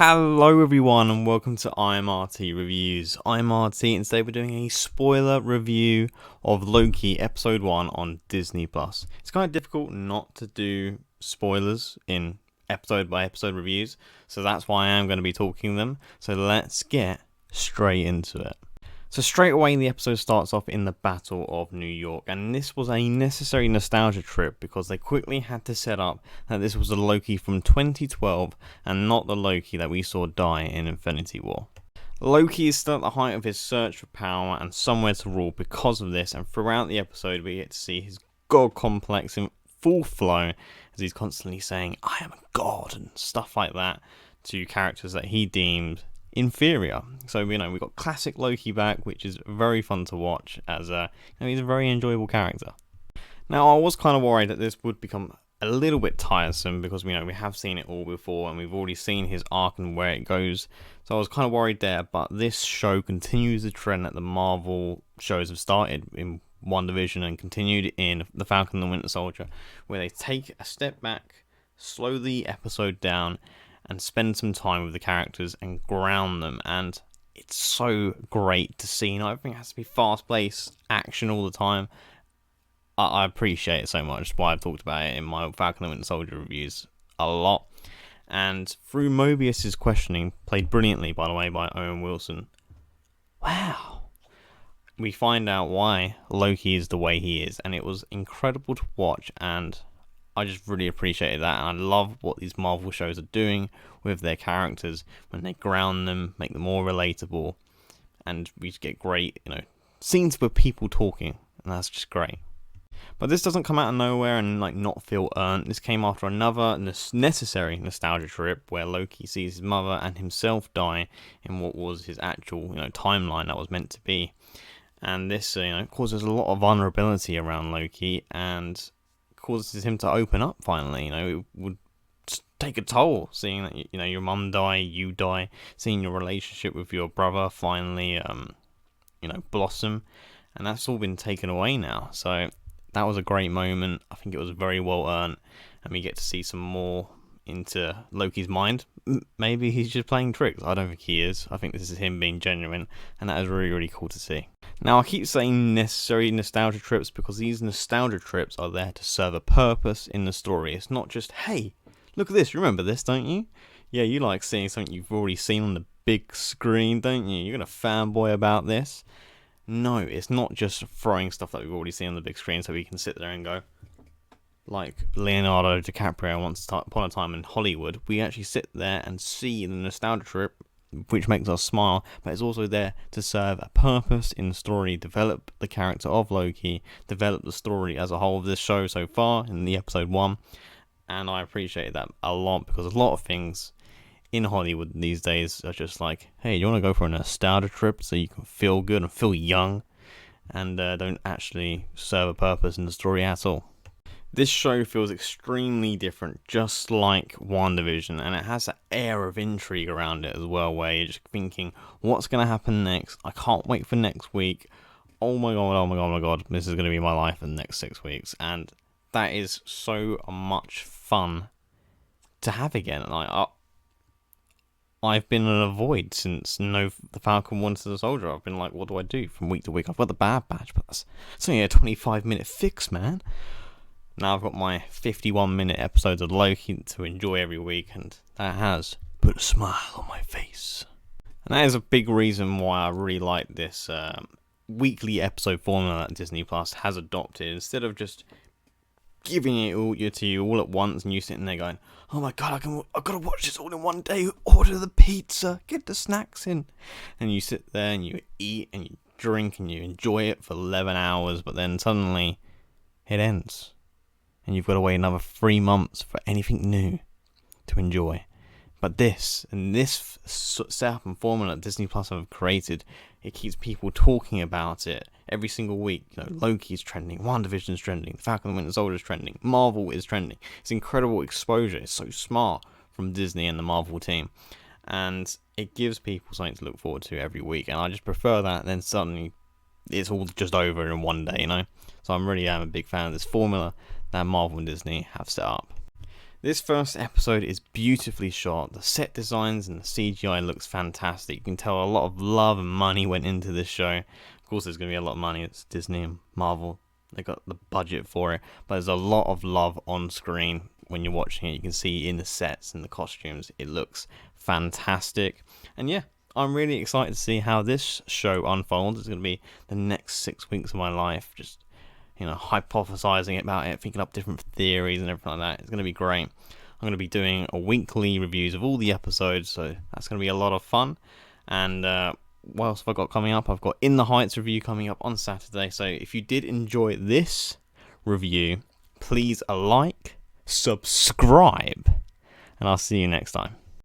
Hello everyone and welcome to IMRT Reviews. I'm RT and today we're doing a spoiler review of Loki episode 1 on Disney+. It's kind of difficult not to do spoilers in episode by episode reviews, so that's why I am going to be talking them. So let's get straight into it. So straight away the episode starts off in the Battle of New York, and this was a necessary nostalgia trip because they quickly had to set up that this was the Loki from 2012 and not the Loki that we saw die in Infinity War. Loki is still at the height of his search for power and somewhere to rule because of this, and throughout the episode we get to see his god complex in full flow as he's constantly saying, "I am a god," and stuff like that to characters that he deemed inferior. So we got classic Loki back, which is very fun to watch as he's a very enjoyable character. Now I was kind of worried that this would become a little bit tiresome because we have seen it all before and we've already seen his arc and where it goes. So I was kind of worried there, but this show continues the trend that the Marvel shows have started in WandaVision and continued in The Falcon and the Winter Soldier, where they take a step back, slow the episode down, and spend some time with the characters and ground them, and it's so great to see. Not everything has to be fast-paced action all the time. I appreciate it so much. That's why I've talked about it in my Falcon and Winter Soldier reviews a lot. And through Mobius's questioning, played brilliantly by the way by Owen Wilson, wow, we find out why Loki is the way he is, and it was incredible to watch, and I just really appreciated that, and I love what these Marvel shows are doing with their characters when they ground them, make them more relatable, and we just get great, scenes with people talking, and that's just great. But this doesn't come out of nowhere and not feel earned. This came after another necessary nostalgia trip where Loki sees his mother and himself die in what was his actual timeline that was meant to be, and this causes a lot of vulnerability around Loki and causes him to open up finally. It would take a toll seeing that your mum die, you die, seeing your relationship with your brother finally blossom, and that's all been taken away now. So that was a great moment. I think it was very well earned, and we get to see some more into Loki's mind. Maybe he's just playing tricks. I don't think he is. I think this is him being genuine, and that is really, really cool to see. Now, I keep saying necessary nostalgia trips because these nostalgia trips are there to serve a purpose in the story. It's not just, hey, look at this, remember this, don't you? Yeah, you like seeing something you've already seen on the big screen, don't you? You're going to fanboy about this. No, it's not just throwing stuff that we've already seen on the big screen so we can sit there and go, like Leonardo DiCaprio once upon a time in Hollywood. We actually sit there and see the nostalgia trip, which makes us smile, but it's also there to serve a purpose in the story, develop the character of Loki, develop the story as a whole of this show so far in the episode 1, and I appreciate that a lot because a lot of things in Hollywood these days are just like, hey, you want to go for a nostalgia trip so you can feel good and feel young, and don't actually serve a purpose in the story at all. This show feels extremely different, just like WandaVision, and it has that air of intrigue around it as well, where you're just thinking, what's going to happen next? I can't wait for next week. Oh my god, this is going to be my life in the next 6 weeks, and that is so much fun to have again. I've been in a void since The Falcon Winter the Soldier. I've been like, what do I do from week to week? I've got the Bad Batch, but it's only a 25-minute fix, man. Now I've got my 51-minute episodes of Loki to enjoy every week, and that has put a smile on my face. And that is a big reason why I really like this weekly episode formula that Disney Plus has adopted. Instead of just giving it all to you all at once and you sitting there going, oh my god, I've got to watch this all in one day, order the pizza, get the snacks in. And you sit there and you eat and you drink and you enjoy it for 11 hours, but then suddenly it ends. And you've got to wait another 3 months for anything new to enjoy. But this setup and formula that Disney Plus have created, it keeps people talking about it every single week. Loki's trending, WandaVision's trending, The Falcon and the Winter Soldier's trending, Marvel is trending. It's incredible exposure. It's so smart from Disney and the Marvel team. And it gives people something to look forward to every week. And I just prefer that than suddenly it's all just over in one day, So I'm a big fan of this formula that Marvel and Disney have set up. This first episode is beautifully shot. The set designs and the CGI looks fantastic. You can tell a lot of love and money went into this show. Of course, there's going to be a lot of money. It's Disney and Marvel. They got the budget for it. But there's a lot of love on screen when you're watching it. You can see in the sets and the costumes. It looks fantastic. And yeah, I'm really excited to see how this show unfolds. It's going to be the next 6 weeks of my life. Just hypothesizing about it, thinking up different theories and everything like that. It's going to be great. I'm going to be doing a weekly reviews of all the episodes, so that's going to be a lot of fun. And what else have I got coming up? I've got In the Heights review coming up on Saturday. So if you did enjoy this review, please subscribe, and I'll see you next time.